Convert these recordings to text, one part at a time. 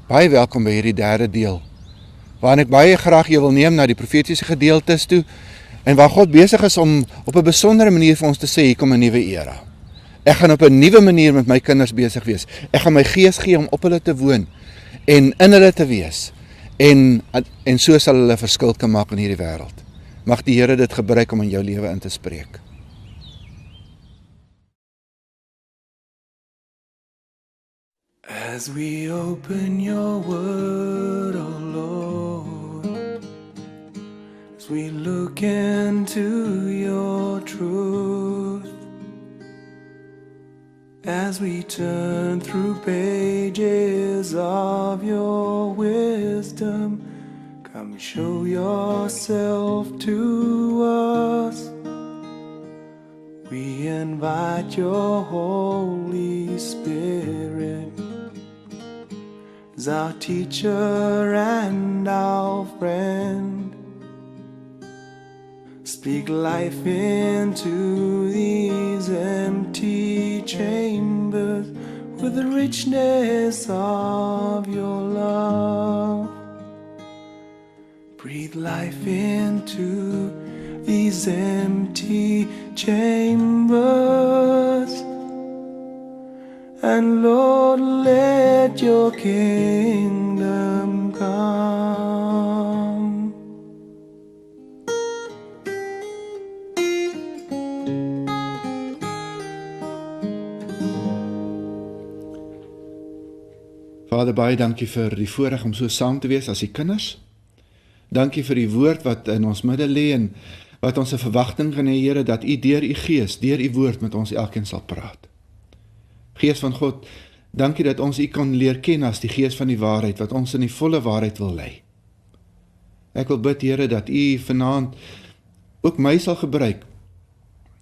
Baie welkom by hierdie derde deel, waarin ek baie graag jou wil neem na die profetiese gedeeltes toe, en waar God besig is om op 'n besondere manier vir ons te sê, hier kom 'n nuwe era. Ek gaan op 'n nuwe manier met my kinders besig wees. Ek gaan my gees gee om op hulle te woon, en in hulle te wees, en so sal hulle verskil kan maak in hierdie wêreld. Mag die Here dit gebruik om in jou lewe in te spreek. As we open your word, oh Lord, as we look into your truth, as we turn through pages of your wisdom, come show yourself to us. We invite your Holy Spirit as our teacher and our friend. Speak life into these empty chambers with the richness of your love. Breathe life into these empty chambers, and Lord, let your kingdom come. Vader, baie dankie vir die voorreg om so saam te wees as die kinders. Dankie vir die woord wat in ons midde lê en wat ons 'n verwagting van die Here dat U deur U Gees, deur U woord met ons elkeen sal praat. Gees van God, dankie dat ons U kan leer ken as die Gees van die waarheid, wat ons in die volle waarheid wil lei. Ek wil bid, Here, dat U vanaand ook my sal gebruik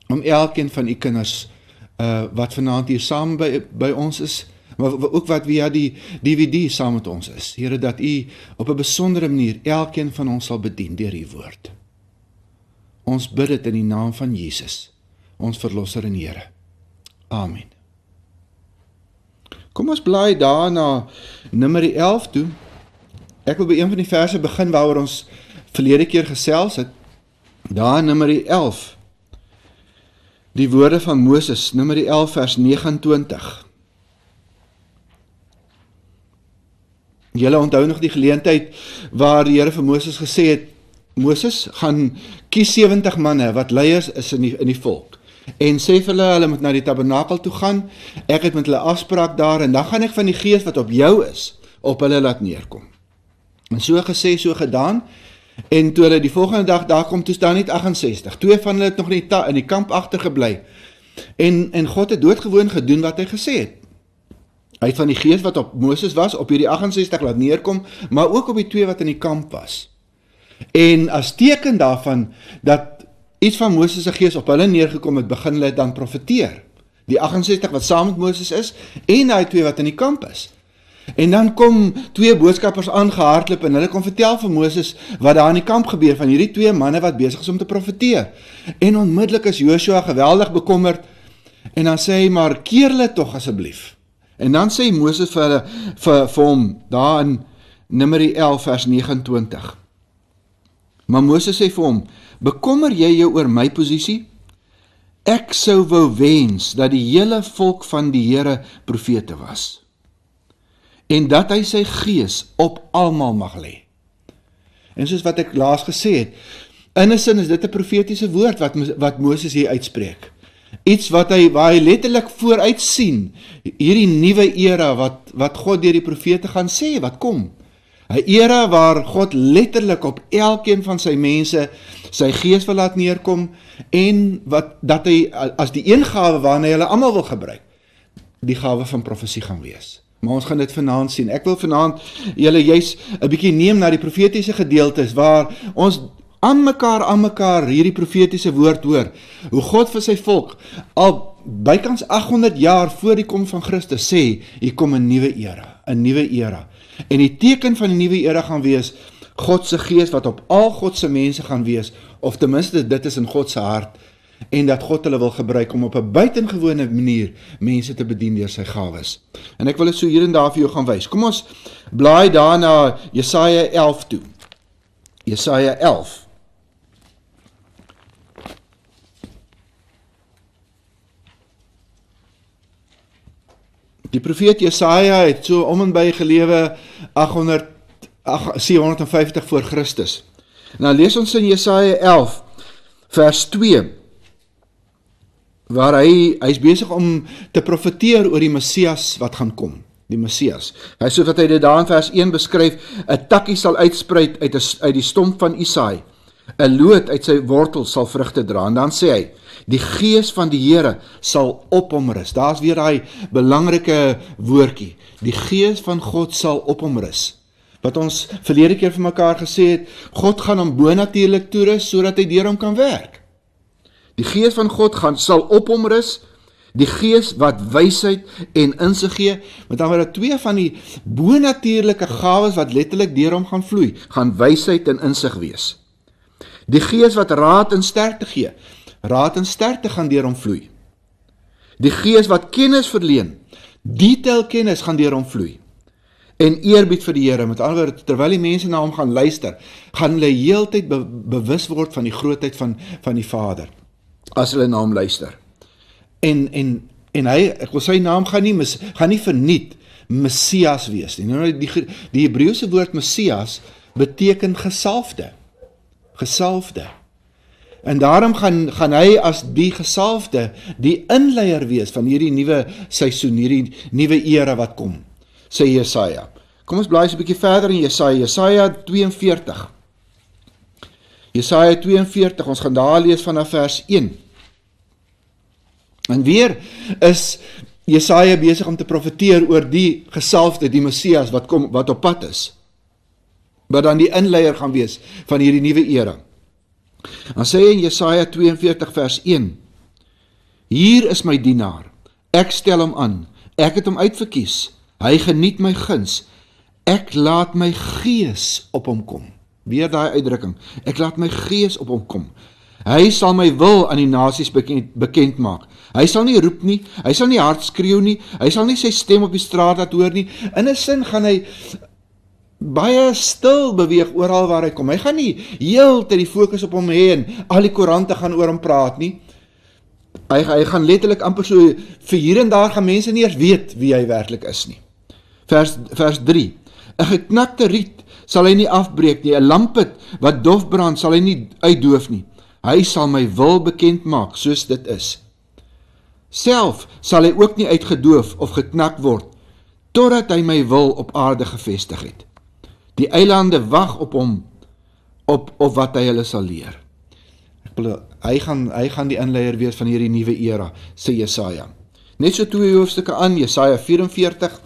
om elkeen van U kinders wat vanaand hier saam by ons is, maar ook wat via die DVD saam met ons is. Here, dat U op 'n besondere manier elkeen van ons sal bedien deur U woord. Ons bid dit in die naam van Jesus, ons Verlosser en Here. Amen. Kom ons blaai daar na Numeri 11 toe. Ek wil by een van die verse begin waaroor ons verlede keer gesels het. Daar in Numeri 11. Die woorde van Moses, Numeri 11 vers 29. Julle onthou nog die geleentheid waar die Here vir Moses gesê het, Moses, gaan kies 70 manne wat leiers is in die volk. En sê vir hulle moet na die tabernakel toe gaan, ek het met hulle afspraak daar, en dan gaan ek van die gees wat op jou is, op hulle laat neerkom. En so gesê, so gedaan, en toe hulle die volgende dag daar kom, toe staan net 68, 2 van hulle het nog in die kamp agtergebly, en God het doodgewoon gedoen wat hy gesê het. Hy het van die gees wat op Moses was, op hierdie 68 laat neerkom, maar ook op die 2 wat in die kamp was. En as teken daarvan, dat iets van Moses se gees op hulle neergekom het, begin hulle dan profeteer. Die 68 wat saam met Moses is, en die 2 wat in die kamp is. En dan kom 2 boodskappers aangehardloop, en hulle kom vertel vir Moses, wat daar in die kamp gebeur, van hierdie 2 manne wat besig is om te profeteer. En onmiddellik is Joshua geweldig bekommerd, en dan sê hy, maar keer hulle tog asseblief. En dan sê Moses vir hom, daar in Numeri 11 vers 29. Maar Moses sê vir hom, bekommer jy jou oor my posisie? Ek sou wou wens dat die hele volk van die Here profete was. En dat hy sy gees op almal mag lê. En soos wat ek laas gesê het, in 'n sin is dit 'n profetiese woord wat Moses hier uitspreek. Iets waar hy letterlik vooruit sien, hierdie nuwe era wat God deur die profete gaan sê, wat kom. 'n Era waar God letterlik op elkeen van sy mense sy gees wil laat neerkom, en dat hy as die een gawe waarna hy hulle almal wil gebruik, die gawe van profesie gaan wees. Maar ons gaan dit vanaand sien. Ek wil vanaand julle juist 'n bietjie neem na die profetiese gedeeltes, waar ons aan mekaar hierdie profetiese woord hoor, hoe God vir sy volk al bykans 800 jaar voor die kom van Christus sê, hier kom 'n nuwe era. En die teken van die nuwe era gaan wees, God se gees wat op al God se mense gaan wees, of ten minste dit is in God se hart, en dat God hulle wil gebruik om op 'n buitengewone manier mense te bedien deur sy gawes. En ek wil dit so hier en daar vir jou gaan wys. Kom ons blaai daar na Jesaja 11 toe. Jesaja 11. Die profeet Jesaja het so om en by gelewe 750 voor Christus. Nou lees ons in Jesaja 11 vers 2 waar hy is besig om te profeteer oor die Messias wat gaan kom, die Messias. Hy soos wat hy dit daar in vers 1 beskryf, 'n takkie sal uitspruit uit die stomp van Isaai, 'n loot uit sy wortel sal vrugte dra. En dan sê hy, die gees van die Here sal op hom rus. Daar's weer daai belangrike woordjie. Die gees van God sal op hom rus. Wat ons verlede keer vir mekaar gesê het, God gaan hom bonatuurlik toerus sodat hy deur hom kan werk. Die gees van God sal op hom rus, die gees wat wysheid en insig gee, met ander woorde 2 van die bonatuurlike gawes wat letterlik deur hom gaan vloei, gaan wysheid en insig wees. Die gees wat raad en sterkte gee, raad en sterkte gaan deur hom vloei. Die gees wat kennis verleen, detailkennis gaan deur hom vloei. En eerbied vir die Here, met ander woorde, terwyl die mense na hom gaan luister, gaan hulle heeltyd bewus word van die grootheid van die Vader, as hulle na hom luister. En hy, ek wil sy naam gaan nie verniet Messias wees nie. Nou, die Hebreëse woord Messias beteken gesalfde. Gesalfde. En daarom gaan hy as die gesalfde die inleier wees van hierdie nuwe seisoen, hierdie nuwe era wat kom, sê Jesaja. Kom ons blaai so 'n bietjie verder in Jesaja 42. Jesaja 42, ons gaan daar lees vanaf vers 1. En weer is Jesaja besig om te profeteer oor die gesalfde, die Messias wat kom, wat op pad is, wat dan die inleier gaan wees van hierdie nuwe era. Dan sê hy in Jesaja 42 vers 1, hier is my dienaar, ek stel hom aan, ek het hom uitverkies, hy geniet my guns, ek laat my gees op hom kom. Weer daai uitdrukking, ek laat my gees op hom kom. Hy sal my wil aan die nasies bekend maak. Hy sal nie roep nie, hy sal nie hard skreeu nie, hy sal nie sy stem op die straat laat hoor nie. In 'n sin gaan hy baie stil beweeg oral waar hy kom. Hy gaan nie heeltyd die fokus op hom hê en al die koerante gaan oor hom praat nie. Hy gaan letterlik amper so, vir hier en daar gaan mense nie eers weet wie hy werklik is nie. Vers 3, 'n geknakte riet sal hy nie afbreek nie, 'n lampet wat dof brand sal hy nie uitdoof nie. Hy sal my wil bekend maak soos dit is. Self sal hy ook nie uitgedoof of geknak word, totdat hy my wil op aarde gevestig het. Die eilande wag op hom, op wat hy hulle sal leer. Hy gaan die inleier wees van hierdie nuwe era, sê Jesaja. Net so 2 hoofstukke aan, Jesaja 44.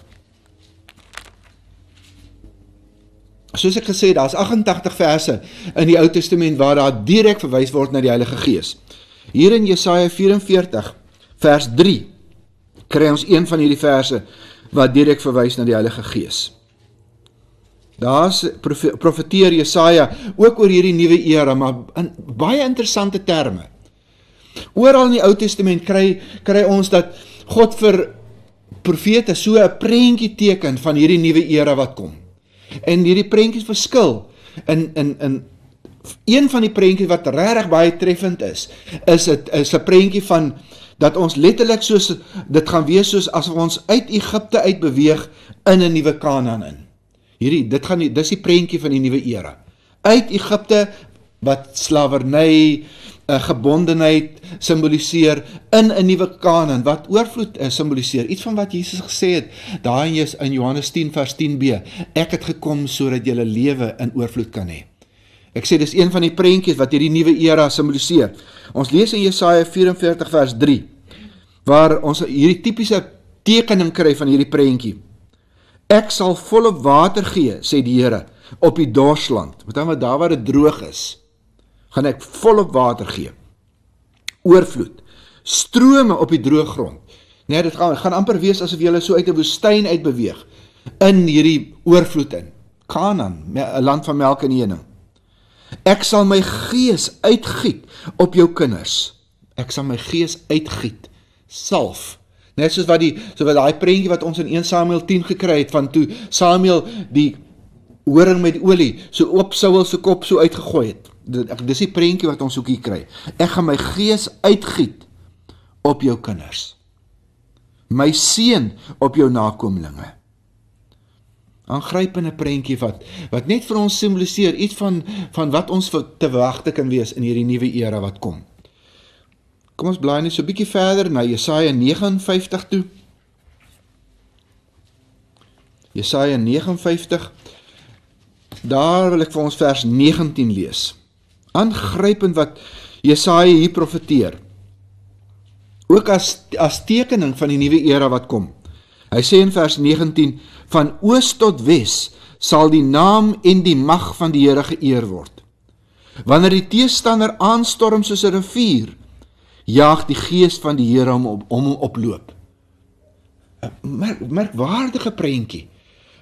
Soos ek gesê, daar is 88 verse in die Ou Testament waar daar direk verwys word na die Heilige Gees. Hier in Jesaja 44, vers 3, kry ons een van hierdie verse wat direk verwys na die Heilige Gees. Daar profeteer Jesaja ook oor hierdie nuwe era, maar in baie interessante terme. Oral in die Ou Testament kry ons dat God vir profete so 'n prentjie teken van hierdie nuwe era wat kom. En hierdie prentjies verskil. In een van die prentjies wat regtig baie treffend is 'n prentjie van dat ons letterlik soos dit gaan wees soos asof ons uit Egipte uit beweeg in 'n nuwe Kanaan in. Dis die prentjie van die nuwe era. Uit Egipte wat slawerny, gebondenheid simboliseer, in 'n nuwe Kanaan wat oorvloed simboliseer. Iets van wat Jesus gesê het, daar in Johannes 10 vers 10b, ek het gekom sodat julle lewe in oorvloed kan hê. Ek sê dis een van die prentjies wat hierdie nuwe era simboliseer. Ons lees in Jesaja 44 vers 3, waar ons hierdie tipiese tekening kry van hierdie prentjie. Ek sal volop water gee, sê die Here, op die dorsland. Met ander woorde, daar waar dit droog is, gaan ek volop water gee. Oorvloed. Strome op die droë grond. Nee, dit gaan amper wees asof jy so uit 'n woestyn uit beweeg, in hierdie oorvloed in. Kanaan, 'n land van melk en honing. Ek sal my gees uitgiet op jou kinders. ek sal my gees uitgiet, salf. Net soos wat daai prentjie wat ons in 1 Samuel 10 gekry het, van toe Samuel die horing met olie, so op Saul se kop so uitgegooi het. Dis die prentjie wat ons ook hier kry. Ek gaan my gees uitgiet op jou kinders. My seën op jou nakomlinge. Aangrypende prentjie wat net vir ons simboliseer, iets van wat ons te wagte kan wees in hierdie nuwe era wat kom. Kom ons blaai net so 'n bietjie verder na Jesaja 59 toe. Jesaja 59, daar wil ek vir ons vers 19 lees. Aangrypend wat Jesaja hier profeteer. Ook as tekening van die nuwe era wat kom. Hy sê in vers 19, van oos tot wes sal die naam en die mag van die Here geëer word. Wanneer die teestander aanstorm soos 'n rivier, jaag die gees van die Here om hom oploop. 'n merkwaardige prentjie.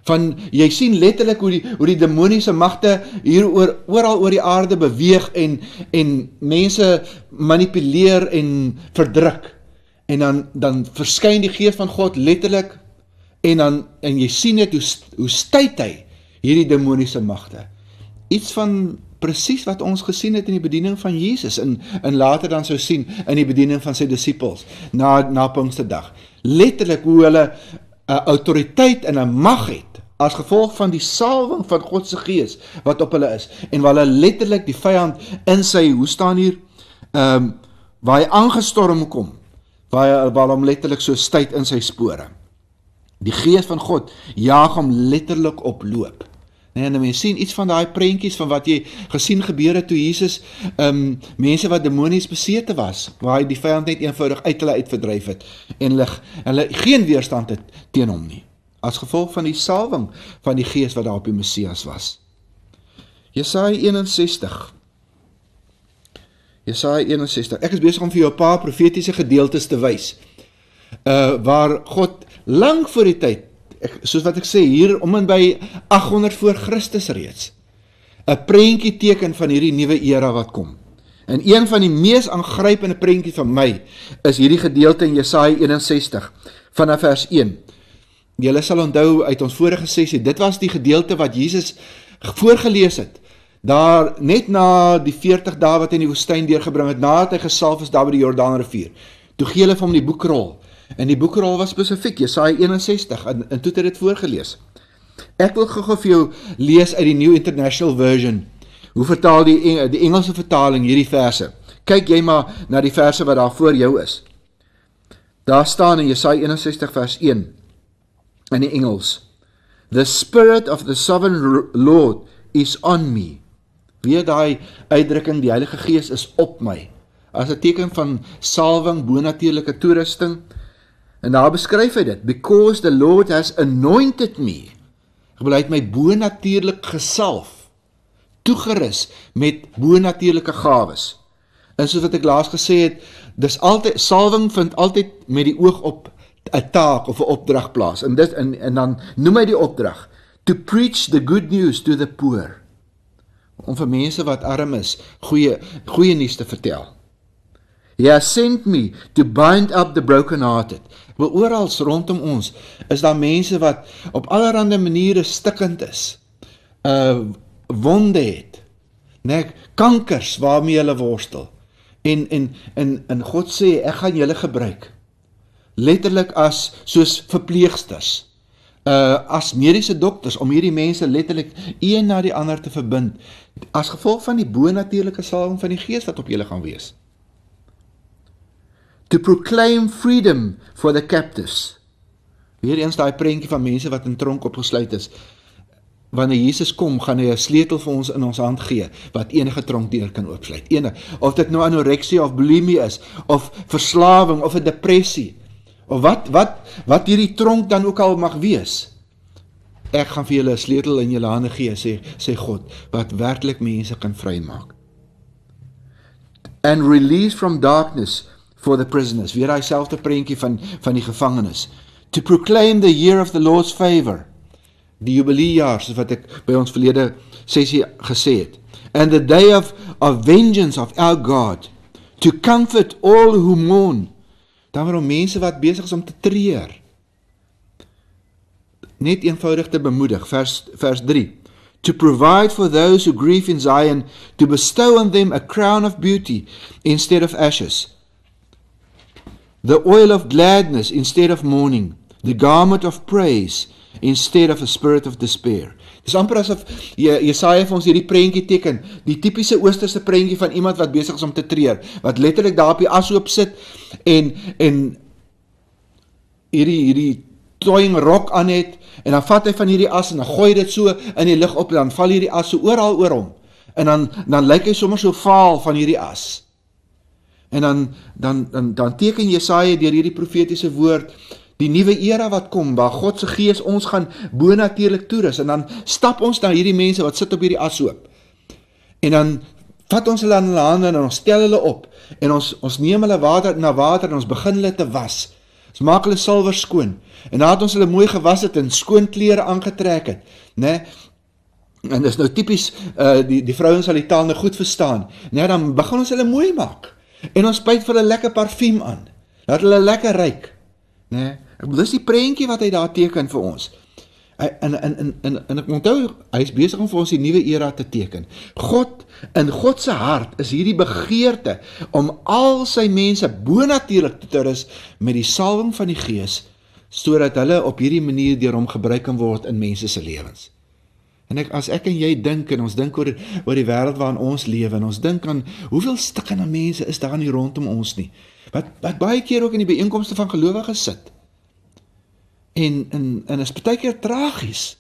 Van, jy sien letterlik hoe die demoniese magte hier oral oor die aarde beweeg en mense manipuleer en verdruk. En dan verskyn die gees van God letterlik en jy sien net hoe stuit hy hierdie demoniese magte. Iets van presies wat ons gesien het in die bediening van Jesus en later dan sou sien in die bediening van sy disippels na Pinksterdag. Letterlik hoe hulle autoriteit en 'n mag het as gevolg van die salwing van God se gees wat op hulle is en waar hulle letterlik die vyand in sy, hoe staan hier, waar hy aangestorm kom, waar hom letterlik so stuit in sy spore. Die gees van God jaag hom letterlik op loop. En mense sien iets van daai prentjies van wat jy gesien gebeur het toe Jesus mense wat demonies besete was, waar hy die vyand net eenvoudig uit hulle uitverdryf het en hulle geen weerstand het teen hom nie, as gevolg van die salwing van die gees wat daar op die Messias was. Jesaja 61. Ek is besig om vir jou 'n paar profetiese gedeeltes te wys, waar God lang voor die tyd, soos wat ek sê, hier om en by 800 voor Christus reeds, 'n prentjie teken van hierdie nuwe era wat kom. En een van die mees aangrypende prentjies van my, is hierdie gedeelte in Jesaja 61, vanaf vers 1. Julle sal onthou uit ons vorige sessie, dit was die gedeelte wat Jesus voorgelees het, daar net na die 40 dae wat hy in die woestyn deurgebring het, nadat hy gesalf is daar by die Jordaanrivier. Toe gee hulle vir hom die boekrol, en die boekrol was spesifiek, Jesaja 61, en toe het hy dit voorgelees. Ek wil gou vir jou lees uit die New International Version, hoe vertaal die Engelse vertaling hierdie verse. Kyk jy maar na die verse wat daar voor jou is. Daar staan in Jesaja 61 vers 1, in die Engels, The Spirit of the Sovereign Lord is on me. Weer daai uitdrukking, die Heilige Gees is op my, as 'n teken van salwing, bonatuurlike toerusting, en daar beskryf hy dit, because the Lord has anointed me, hy het my bonatuurlik gesalf, toegerus met bonatuurlike gawes, en soos wat ek laas gesê het, salwing vind altyd met die oog op 'n taak of 'n opdrag plaas, en dan noem hy die opdrag, to preach the good news to the poor, om vir mense wat arm is, goeie nuus te vertel. He has sent me to bind up the brokenhearted. Maar oral rondom ons is daar mense wat op allerhande maniere stikkend is, wonde het, kankers waarmee hulle worstel, en God sê, ek gaan julle gebruik, letterlik soos verpleegsters, as mediese dokters, om hierdie mense letterlik een na die ander te verbind, as gevolg van die bonatuurlike salwing van die Gees wat op julle gaan wees. To proclaim freedom for the captives. Weer eens daai prentjie van mense wat in tronk opgesluit is. Wanneer Jesus kom, gaan hy 'n sleutel vir ons in ons hand gee, wat enige tronkdeur kan oopsluit. Of dit nou anoreksie of bulimie is, of verslawing, of 'n depressie, of wat hierdie tronk dan ook al mag wees. Ek gaan vir julle 'n sleutel in julle hande gee, sê God, wat werklik mense kan vrymaak. And release from darkness for the prisoners. Weer daai selfde prentjie van die gevangenes. To proclaim the year of the Lord's favor. Die jubileejaar, soos wat ek by ons verlede sessie gesê het. And the day of vengeance of our God. to comfort all who mourn. Dan waarom mense wat besig is om te treur. Net eenvoudig te bemoedig, vers 3. To provide for those who grieve in Zion, to bestow on them a crown of beauty instead of ashes, the oil of gladness instead of mourning, the garment of praise instead of a spirit of despair. Dis amper asof Jesaja vir ons hierdie prentjie teken, die tipiese oosterse prentjie van iemand wat besig is om te treur, wat letterlik daar op die ashoop sit en hierdie tooiing rok aan het, en dan vat hy van hierdie as en dan gooi dit so in die lug op, en dan val hierdie as so oral oor hom, en dan lyk hy sommer so vaal van hierdie as. En dan teken Jesaja deur hierdie profetiese woord die nuwe era wat kom, waar God se gees ons gaan bonatuurlik toerus, en dan stap ons na hierdie mense wat sit op hierdie ashoop, en dan vat ons hulle aan hulle hande, en ons stel hulle op, en ons neem hulle na water, en ons begin hulle te was, ons maak hulle silwer skoon, en nadat ons hulle mooi gewas het, en skoon klere aangetrek het, né? En dis nou typies, die vrouens sal die taal nou goed verstaan, né? Dan begin ons hulle mooi maak, en ons spuit vir hulle lekker parfuum aan, laat hulle lekker ruik, né? Dis die prentjie wat hy daar teken vir ons. En ek onthou, hy is besig om vir ons die nuwe era te teken. In God se hart is hierdie begeerte om al sy mense bonatuurlik te rus met die salwing van die Gees, sodat hulle op hierdie manier deur hom gebruik kan word in mense se lewens. En as ek en jy dink, en ons dink oor die wêreld waarin ons lewe, en ons dink aan hoeveel stikkende mense is daar nie rondom ons nie, wat baie keer ook in die byeenkomste van gelowiges sit. En is baie keer tragies,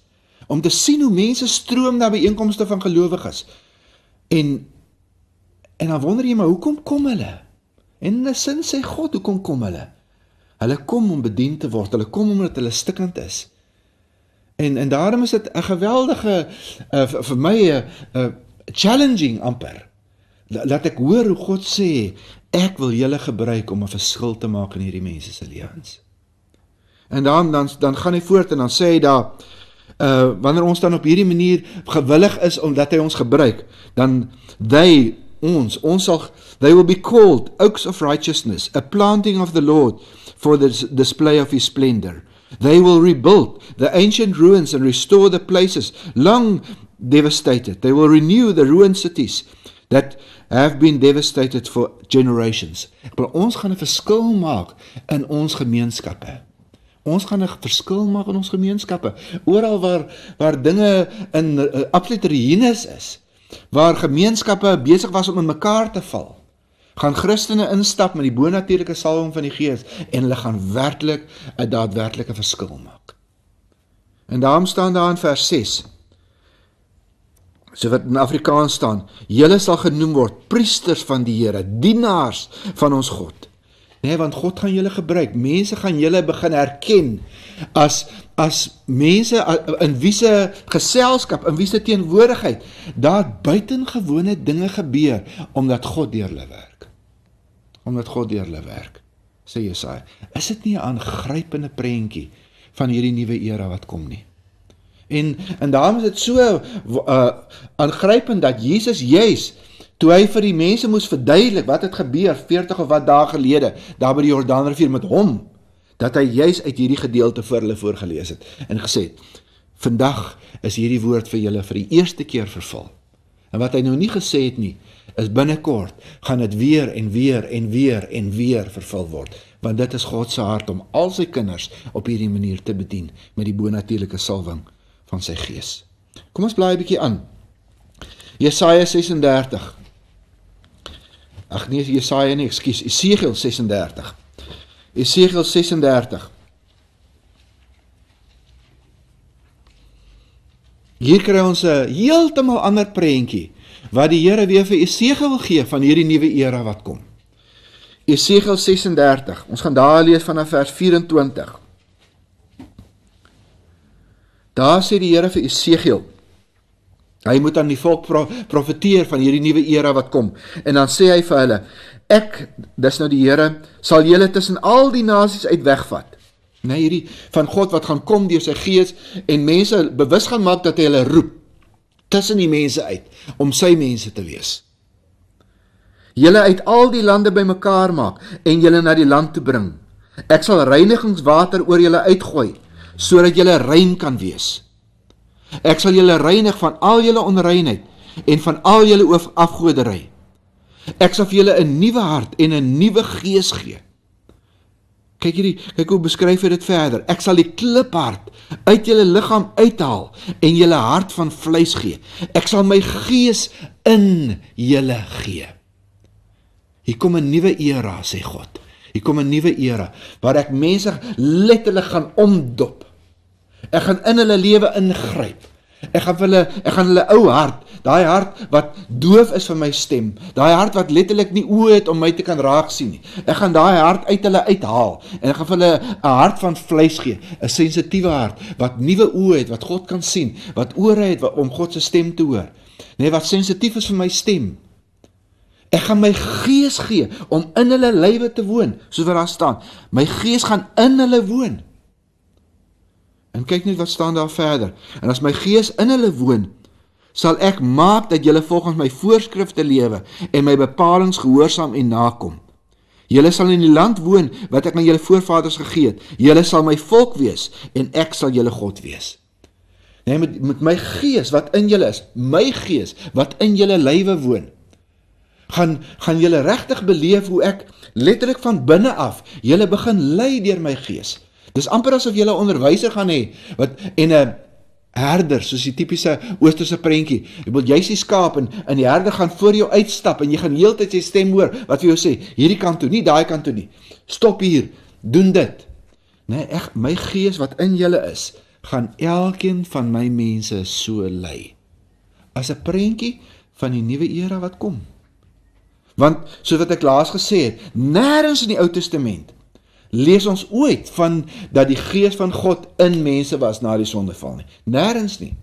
om te sien hoe mense stroom na byeenkomste van gelowiges. En dan wonder jy, maar hoekom kom hulle? En in 'n sin sê God, hoekom kom hulle? Hulle kom om bedien te word, hulle kom omdat hulle stikkend is. En daarom is dit 'n geweldige, vir my, challenging amper, dat ek hoor hoe God sê, ek wil julle gebruik om 'n verskil te maak in hierdie mense se lewens. En dan gaan hy voort en dan sê hy daar, wanneer ons dan op hierdie manier gewillig is omdat hy ons gebruik, dan they will be called oaks of righteousness, a planting of the Lord for the display of his splendor. They will rebuild the ancient ruins and restore the places long devastated. They will renew the ruined cities that have been devastated for generations. Maar ons gaan 'n verskil maak in ons gemeenskappe. Ons gaan 'n verskil maak in ons gemeenskappe. Oral waar dinge in absolute ruïnes is, waar gemeenskappe besig was om in mekaar te val, gaan Christene instap met die bonatuurlike salwing van die Gees en hulle gaan werklik 'n daadwerklike verskil maak. En daarom staan daar in vers 6, so wat in Afrikaans staan, julle sal genoem word priesters van die Here, dienaars van ons God. Nee, want God gaan julle gebruik, mense gaan julle begin herken as mense in wie se geselskap, in wie se teenwoordigheid, daar buitengewone dinge gebeur, omdat God deur hulle werk. Omdat God deur hulle werk, sê Jesaja. Is dit nie 'n aangrypende prentjie van hierdie nuwe era wat kom nie? En daarom is dit so aangrypend dat Jesus juis, toe hy vir die mense moes verduidelik wat het gebeur 40 of wat dae gelede, daar by die Jordaanrivier met hom, dat hy juis uit hierdie gedeelte vir hulle voorgelees het en gesê het, vandag is hierdie woord vir julle vir die eerste keer vervul. En wat hy nou nie gesê het nie, is binnekort gaan dit weer en weer en weer en weer vervul word, want dit is God se hart om al sy kinders op hierdie manier te bedien met die bonatuurlike salwing van sy Gees. Kom ons blaai 'n bietjie aan. Jesaja 36. Ag nee, Jesaja nie, ekskuus, Esegiel 36. Esegiel 36. Hier kry ons 'n heeltemal ander prentjie wat die Here weer vir Esegiel wil gee van hierdie nuwe era wat kom. Esegiel 36. Ons gaan daar lees vanaf vers 24. Daar sê die Here vir Esegiel, hy moet aan die volk profeteer van hierdie nuwe era wat kom. En dan sê hy vir hulle, ek, dis nou die Here, sal julle tussen al die nasies uit wegvat. Nee, hierdie van God wat gaan kom deur sy Gees en mense bewus gaan maak dat hy hulle roep tussen die mense uit om sy mense te wees. julle uit al die lande bymekaar maak en julle na die land toe bring. Ek sal reinigingswater oor julle uitgooi, sodat julle rein kan wees. Ek sal julle reinig van al julle onreinheid en van al julle afgoderry. Ek sal vir julle 'n nuwe hart en 'n nuwe gees gee. Kyk hoe beskryf hy dit verder. Ek sal die kliphart uit julle liggaam uithaal en julle hart van vleis gee. Ek sal my gees in julle gee. Hier kom 'n nuwe era, sê God. Hier kom 'n nuwe era, waar ek mense letterlik gaan omdop. Ek gaan in hulle lewe ingryp. Ek gaan hulle ou hart, daai hart wat doof is vir my stem, daai hart wat letterlik nie oë het om my te kan raak sien nie. Ek gaan daai hart uit hulle uithaal en ek gaan vir hulle 'n hart van vleis gee, 'n sensitiewe hart wat nuwe oë het, wat God kan sien, wat ore het om God se stem te hoor. Nee, wat sensitief is vir my stem. Ek gaan my gees gee om in hulle lywe te woon, soos wat daar staan. My gees gaan in hulle woon. En kyk net wat staan daar verder. En as my gees in hulle woon, sal ek maak dat julle volgens my voorskrifte lewe en my bepalings gehoorsaam en nakom. Julle sal in die land woon wat ek aan julle voorvaders gegee het. Julle sal my volk wees en ek sal julle God wees. Nee, met my gees wat in julle is, my gees wat in julle lywe woon, gaan julle regtig beleef hoe ek letterlik van binne af julle begin lei deur my gees. Dis amper asof julle 'n onderwyser gaan hê en 'n herder, soos die tipiese oosterse prentjie. Jy's die skaap en die herder gaan voor jou uitstap en jy gaan heeltyd sy stem hoor wat vir jou sê, hierdie kant toe, nie daai kant toe nie. Stop hier, doen dit. Nee, my gees wat in julle is, gaan elkeen van my mense so lei. As 'n prentjie van die nuwe era wat kom. Want, soos wat ek laas gesê het, nêrens in die Ou Testament lees ons ooit van dat die gees van God in mense was na die sondeval nie. Nêrens nie.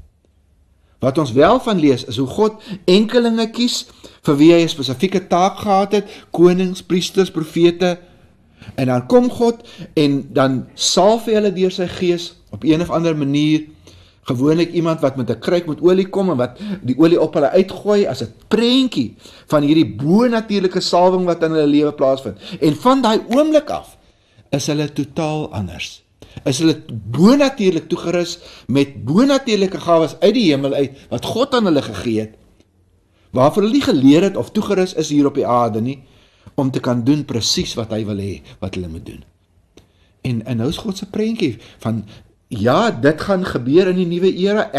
Wat ons wel van lees is hoe God enkelinge kies vir wie hy 'n spesifieke taak gehad het, konings, priesters, profete, en dan kom God en dan salf hy hulle deur sy gees op een of ander manier, gewoonlik iemand wat met 'n kruik met olie kom en wat die olie op hulle uitgooi as 'n prentjie van hierdie bo-natuurlike salwing wat in hulle lewe plaasvind. En van daai oomblik af is hulle totaal anders. Is hulle bo-natuurlik toegerus met bo-natuurlike gawes uit die hemel uit wat God aan hulle gegee het, waarvoor hulle nie geleer het of toegerus is hier op die aarde nie, om te kan doen presies wat hy wil hê, wat hulle moet doen. En nou is God se prentjie van, ja, dit gaan gebeur in die nuwe era,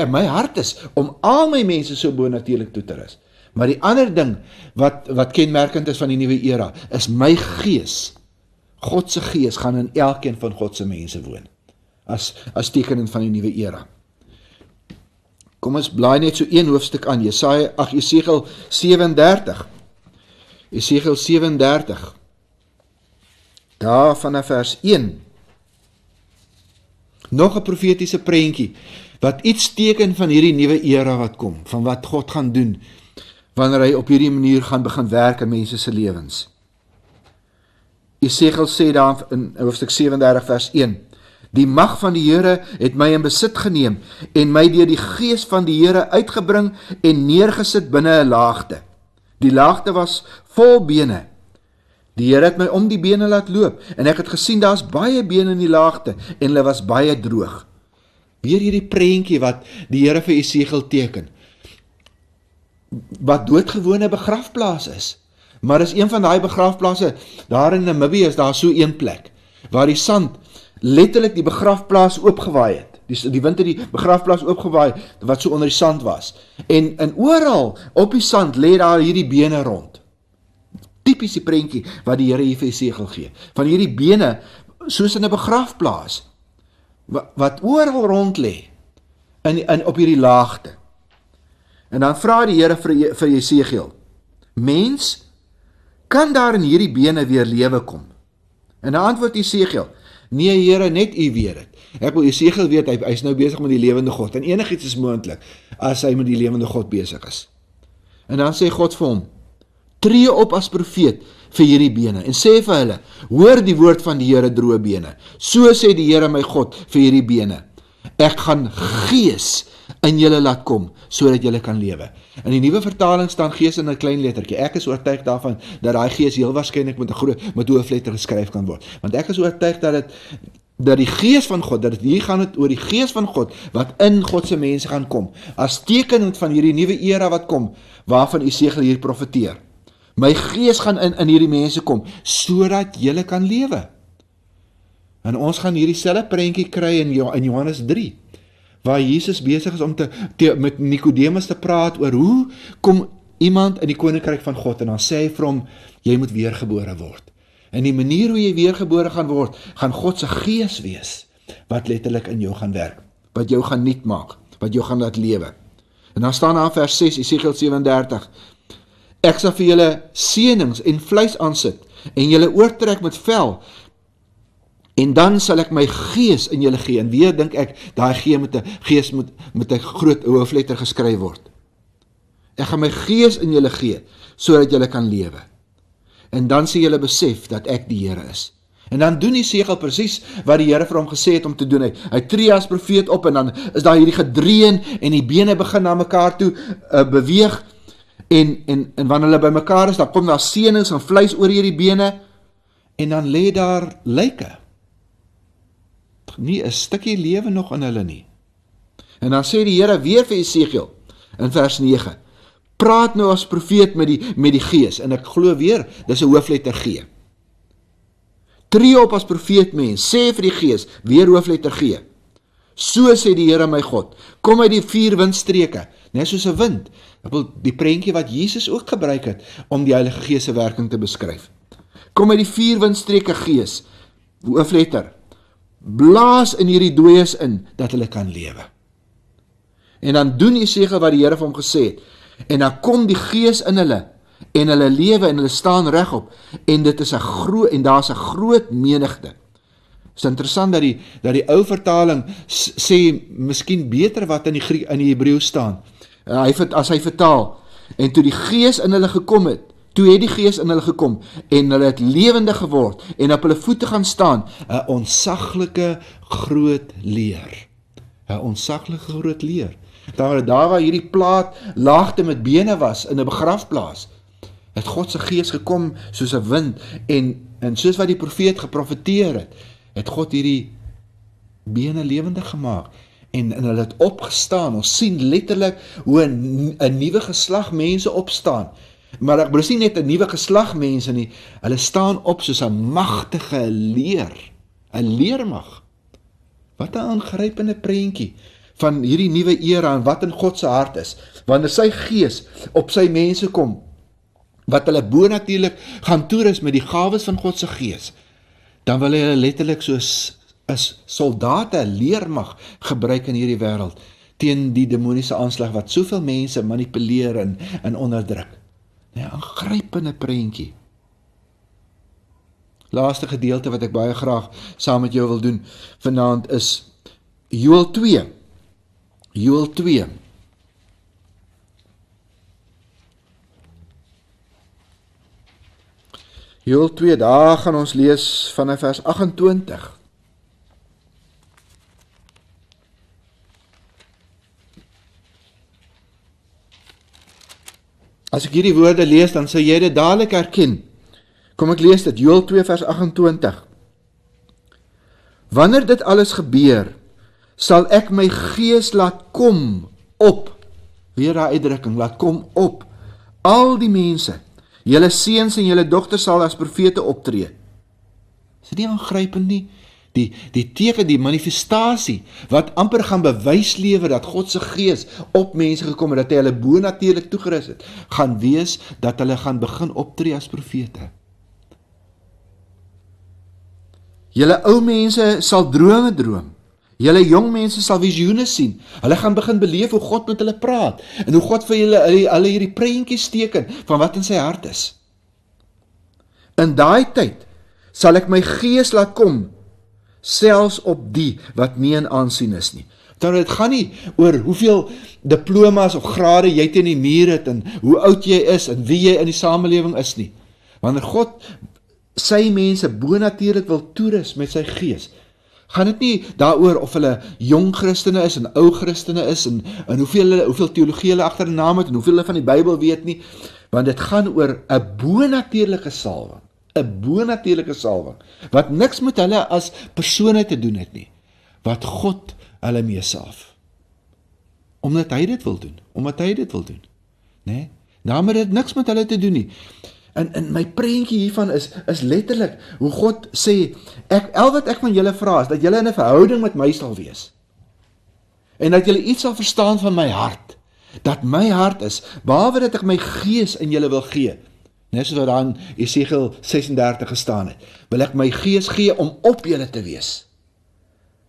my hart is om al my mense so bo-natuurlik toe te rus. Maar die ander ding wat kenmerkend is van die nuwe era, is my gees, God se gees gaan in elkeen van God se mense woon, as teken van die nuwe era. Kom ons blaai net so een hoofstuk aan, Jesegiel 37. Jesegiel 37, daar vanaf vers 1. Nog 'n profetiese prentjie, wat iets teken van hierdie nuwe era wat kom, van wat God gaan doen, wanneer hy op hierdie manier gaan begin werk in mense se lewens. Jesegiel sê daar in hoofstuk 37 vers 1, die mag van die Here het my in besit geneem, en my deur die gees van die Here uitgebring, en neergesit binne 'n laagte. Die laagte was vol bene. Die Here het my om die bene laat loop, en ek het gesien, daar's baie bene in die laagte, en hulle was baie droog. Weer hierdie prentjie wat die Here vir Jesegiel teken, wat doodgewone begrafplaas is. Maar is een van daai begrafplase, daar in Namibië is daar so een plek, waar die sand letterlik die begrafplaas oopgewaai het. Die wind het die begrafplaas oopgewaai, wat so onder die sand was. En oral op die sand lê daar hierdie bene rond. Typies die prentjie wat die Here hier vir Jesegiel gee. Van hierdie bene, soos in 'n begrafplaas, wat oral rond lê, op hierdie laagte. En dan vra die Here vir Jesegiel, mens, kan daar in hierdie bene weer lewe kom? En dan antwoord Jesegiel, nee Here, net U weet dit. Ek wil Jesegiel weet, hy is nou besig met die lewende God, en enigiets is moontlik, as hy met die lewende God besig is. En dan sê God vir hom, tree op as profeet vir hierdie bene, en sê vir hulle, hoor die woord van die Here, droë bene. So sê die Here my God vir hierdie bene, ek gaan gees in julle laat kom, sodat julle kan lewe. In die nuwe vertaling staan gees in 'n klein lettertjie. Ek is oortuig daarvan dat daai gees heel waarskynlik met hoofletter geskryf kan word. Want ek is oortuig dat die gees van God, dat hier gaan het oor die gees van God, wat in God se mense gaan kom, as teken van hierdie nuwe era wat kom, waarvan Esegiel hier profeteer. My gees gaan in hierdie mense kom, sodat julle kan lewe. En ons gaan hierdie selfe prentjie kry in Johannes 3, waar Jesus besig is om met Nikodemus te praat oor hoe kom iemand in die koninkryk van God, en dan sê hy vir hom, jy moet weergebore word. En die manier hoe jy weergebore gaan word, gaan God se gees wees, wat letterlik in jou gaan werk, wat jou gaan nuut maak, wat jou gaan laat lewe. En dan staan daar vers 6, Esegiel 37, ek sal vir julle seënings en vleis aansit, en julle oortrek met vel, en dan sal ek my gees in julle gee, en weer dink ek, daai gees met 'n groot hoofletter geskryf word. Ek gaan my gees in julle gee, sodat julle kan lewe. En dan sê julle besef dat ek die Here is. En dan doen Esegiel presies wat die Here vir hom gesê het om te doen. Hy tree as profeet op, en dan is daar hierdie gedreun, en die bene begin na mekaar toe beweeg, en wanneer hulle by mekaar is, dan kom daar seënings en vleis oor hierdie bene, en dan lê daar lyke. Nie 'n stukkie lewe nog in hulle nie. En dan sê die Here weer vir Esegiel in vers 9, praat nou as profeet met die gees, en ek glo weer, dis 'n hoofletter G. Tree op as profeet mens, sê vir die gees, weer hoofletter G. So sê die Here my God, kom uit die 4 windstreke, net soos 'n wind, die prentjie wat Jesus ook gebruik het, om die Heilige Gees se werking te beskryf. Kom uit die 4 windstreke gees, hoofletter, blaas in hierdie dooies in, dat hulle kan lewe. En dan doen Esegiel wat die Here vir hom gesê het, en dan kom die gees in hulle, en hulle lewe, en hulle staan regop, en dit is en daar is 'n groot menigte. Het is interessant dat die ou vertaling sê, miskien beter wat in die Hebreeus staan, as hy vertaal, en toe die gees in hulle gekom het, toe het die gees in hulle gekom, en hulle het lewendig geword, en op hulle voete gaan staan, 'n ontsaglike groot leer. 'n Ontsaglike groot leer. Daar waar hierdie plaat laagte met bene was, in 'n begrafplaas, het God se gees gekom soos 'n wind, en soos wat die profeet geprofeteer het God hierdie bene lewendig gemaak, en hulle het opgestaan. Ons sien letterlik hoe 'n nuwe geslag mense opstaan. Maar ek bedoel nie net 'n nuwe geslag mense nie, hulle staan op soos 'n magtige leer, 'n leermag. Wat 'n aangrypende prentjie van hierdie nuwe era, en wat in God se hart is, wanneer sy gees op sy mense kom, wat hulle bonatuurlik gaan toerus met die gawes van God se gees, dan wil hy letterlik soos as soldate, 'n leermag gebruik in hierdie wêreld, teen die demoniese aanslag wat soveel mense manipuleer en onderdruk. 'n aangrypende prentjie. Laaste gedeelte wat ek baie graag saam met jou wil doen vanaand is Joël 2. Joël 2. Joël 2, daar gaan ons lees vanaf vers 28. As ek hierdie woorde lees, dan sal jy dit dadelik herken. Kom ek lees dit, Joël 2 vers 28. Wanneer dit alles gebeur, sal ek my gees laat kom op, weer daai uitdrukking, laat kom op, al die mense, julle seuns en julle dogters sal as profete optree. Is dit nie aangrypend nie? Die teken, die manifestasie, wat amper gaan bewys lewer dat God se gees op mense gekom het, dat hy hulle bonatuurlik toegerus het, gaan wees dat hulle gaan begin optree as profete. Julle ou mense sal drome droom, julle jong mense sal visioene sien, hulle gaan begin beleef hoe God met hulle praat, en hoe God vir hulle hierdie prentjies teken, van wat in sy hart is. In daai tyd, sal ek my gees laat kom, selfs op die wat nie in aansien is nie. Dan dit gaan nie oor hoeveel diplomas of grade jy teen die muur het, en hoe oud jy is, en wie jy in die samelewing is nie. Wanneer God sy mense bonatuurlik wil toerus met sy gees, Gaan dit nie daaroor of hulle jong Christene is en ou Christene is en hoeveel teologie hulle agter die naam het en hoeveel hulle van die Bybel weet nie, want dit gaan oor 'n bonatuurlike salwing. 'n Bonatuurlike salwing, wat niks met hulle as persone te doen het nie, wat God hulle mee salf. Omdat hy dit wil doen. Nee? Daarom het dit niks met hulle te doen nie. En my prentjie hiervan is letterlik hoe God sê, al wat ek van julle vra is, dat julle in 'n verhouding met my sal wees. En dat julle iets sal verstaan van my hart. Dat my hart is, behalwe dat ek my gees in julle wil gee, net soos wat daar in Esegiel 36 gestaan het, wil ek my gees gee om op julle te wees.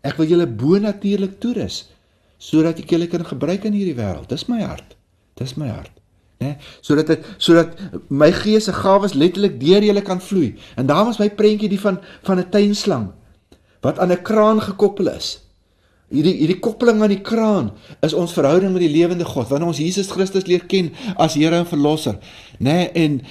Ek wil julle bonatuurlik toerus, sodat ek julle kan gebruik in hierdie wêreld. Dis my hart. Nee? Sodat my gees se gawes letterlik deur julle kan vloei. En daar was my prentjie die van 'n tuinslang, wat aan 'n kraan gekoppel is. Hierdie koppeling aan die kraan is ons verhouding met die lewende God, wanneer ons Jesus Christus leer ken as Here en Verlosser. Nee, en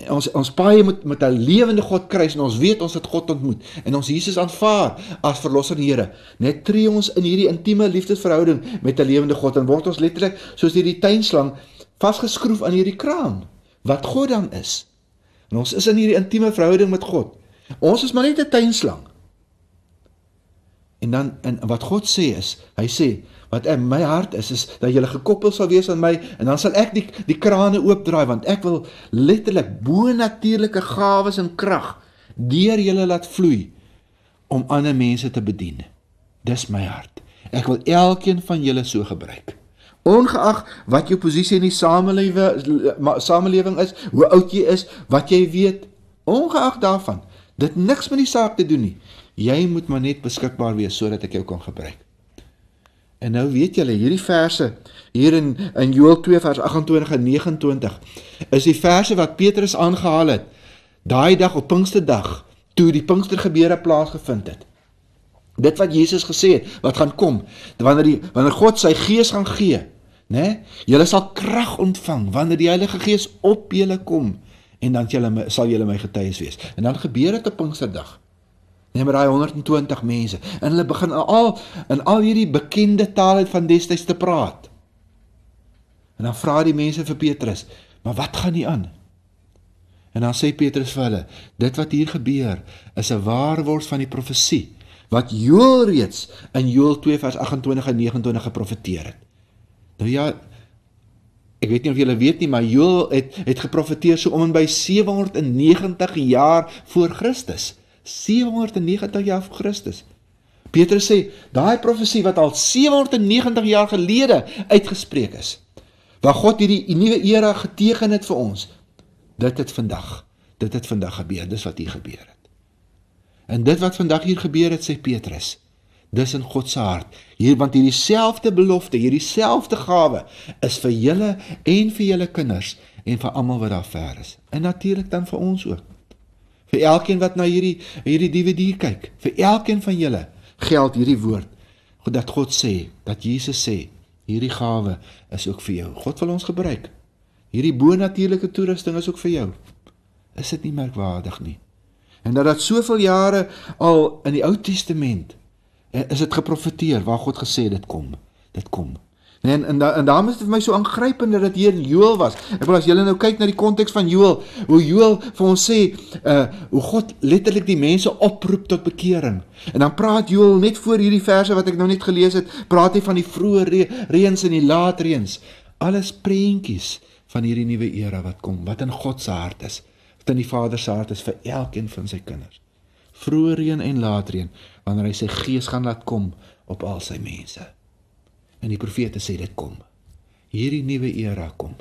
ons paai met 'n lewende God kruis, en ons weet ons het God ontmoet, en ons Jesus aanvaar as Verlosser en Here. Net tree ons in hierdie intieme liefdesverhouding met 'n lewende God, en word ons letterlik, soos hierdie tuinslang, vasgeskroef aan hierdie kraan, wat God dan is. En ons is in hierdie intieme verhouding met God. Ons is maar net 'n tuinslang. En wat God sê is, hy sê, wat in my hart is dat julle gekoppel sal wees aan my, en dan sal ek die krane oopdraai, want ek wil letterlik bonatuurlike gawes en krag deur julle laat vloei, om ander mense te bedien. Dis my hart. Ek wil elkeen van julle so gebruik. Ongeag wat jou posisie in die samelewing is, hoe oud jy is, wat jy weet, ongeag daarvan, dit niks met die saak te doen nie. Jy moet maar net beskikbaar wees, sodat ek jou kan gebruik. En nou weet julle, hierdie verse, hier in Joël 2 vers 28 en 29, is die verse wat Petrus aangehaal het, daai dag op Pinksterdag, toe die Pinkstergebeure plaasgevind het. Dit wat Jesus gesê het, wat gaan kom, wanneer God sy gees gaan gee, né? Julle sal krag ontvang, wanneer die Heilige Gees op julle kom, en dan sal julle my getuies wees. En dan gebeur dit op Pinksterdag. Neem maar daai 120 mense, en hulle begin in al hierdie bekende taal van destyds te praat. En dan vra die mense vir Petrus, maar wat gaan nie aan? En dan sê Petrus vir hulle, dit wat hier gebeur, is 'n waarword van die profesie, wat Joël reeds in Joël 2 vers 28 en 29 geprofeteer het. Nou ja, ek weet nie of julle weet nie, maar Joël het geprofeteer so om en by 790 jaar voor Christus. 790 jaar voor Christus. Petrus sê, daai profesie wat al 790 jaar gelede uitgespreek is, waar God hierdie nuwe era geteken het vir ons, dit het vandag gebeur, dis wat hier gebeur het. En dit wat vandag hier gebeur het, sê Petrus, dis in God se hart, want hierdie selfde belofte, hierdie selfde gawe, is vir julle en vir julle kinders, en vir almal wat daar ver is, en natuurlik dan vir ons ook. Vir elkeen wat na hierdie DVD kyk, vir elkeen van julle geld hierdie woord, dat God sê, dat Jesus sê, hierdie gawe is ook vir jou. God wil ons gebruik. Hierdie bonatuurlike toerusting is ook vir jou. Is dit nie merkwaardig nie? En dat soveel jare al in die Ou Testament is dit geprofeteer, waar God gesê dit kom. En daarom is dit vir my so aangrypend dat dit hier in Joël was. Ek wil as julle nou kyk na die konteks van Joël, hoe Joël vir ons sê, hoe God letterlik die mense oproep tot bekering. En dan praat Joël net voor hierdie verse wat ek nou net gelees het, praat hy van die vroeë reëns en die laat reëns. Alles prentjies van hierdie nuwe era wat kom, wat in God se hart is, wat in die Vader se hart is vir elkeen van sy kinders. Vroeë reën en laat reën, wanneer hy sy gees gaan laat kom op al sy mense. En die profete sê dit kom. Hierdie nuwe era kom.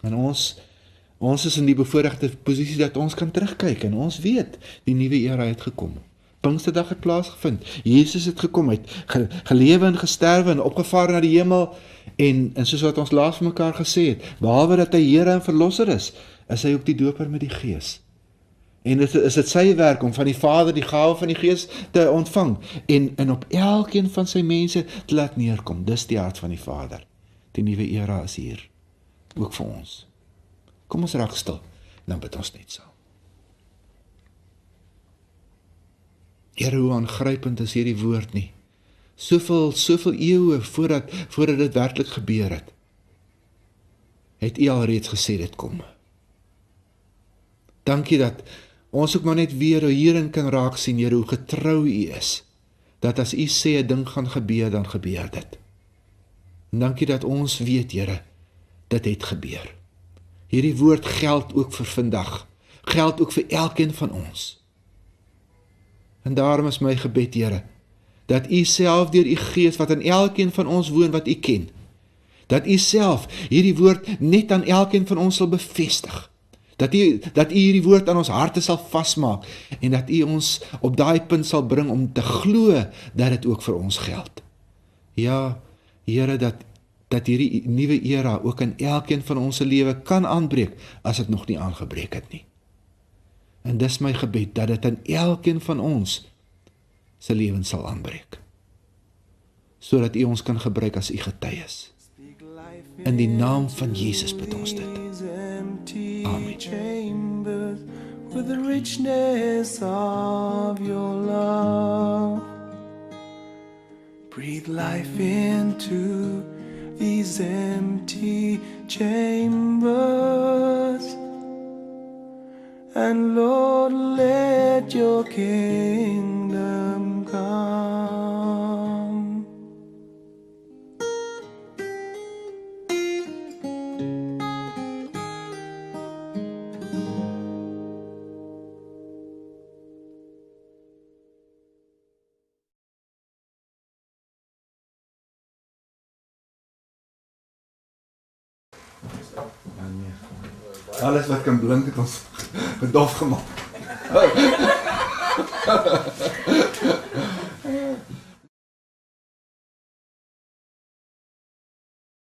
En ons is in die bevoorregte posisie dat ons kan terugkyk en ons weet, die nuwe era het gekom. Pinksterdag het plaasgevind. Jesus het gekom, het gelewe en gesterwe en opgevaar na die hemel en soos wat ons laas vir mekaar gesê het, behalwe dat hy Here en Verlosser is hy ook die doper met die Gees. En is dit sy werk om van die Vader die gawe van die Gees te ontvang en op elkeen van sy mense te laat neerkom. Dis die hart van die Vader. Die nuwe era is hier, ook vir ons. Kom ons raak stil, dan bid ons net saam. Here, hoe aangrypend is hierdie woord nie. Soveel eeue voordat dit werklik gebeur het U alreeds gesê dit kom. Dankie dat ons ook maar net weer hierin kan raak sien, Here, hoe getrou U is, dat as U sê 'n ding gaan gebeur, dan gebeur dit. En dankie dat ons weet, Here, dit het gebeur. Hierdie woord geld ook vir vandag, geld ook vir elkeen van ons. En daarom is my gebed, Here, dat U self deur U Gees wat in elkeen van ons woon wat U ken, dat U self hierdie woord net aan elkeen van ons sal bevestig, dat U hierdie woord aan ons harte sal vasmaak, en dat U ons op daai punt sal bring om te glo dat dit ook vir ons geld. Ja, Here, dat hierdie nuwe era ook in elkeen van ons se lewe kan aanbreek, as dit nog nie aangebreek het nie. En dis my gebed, dat dit in elkeen van ons se lewens sal aanbreek, sodat U ons kan gebruik as U getuies. In die naam van Jesus bid ons dit. Amen. Chambers with the richness of your love. Breathe life into these empty chambers. And Lord, let your kingdom come. Alles wat kan blink het ons gedof gemaak.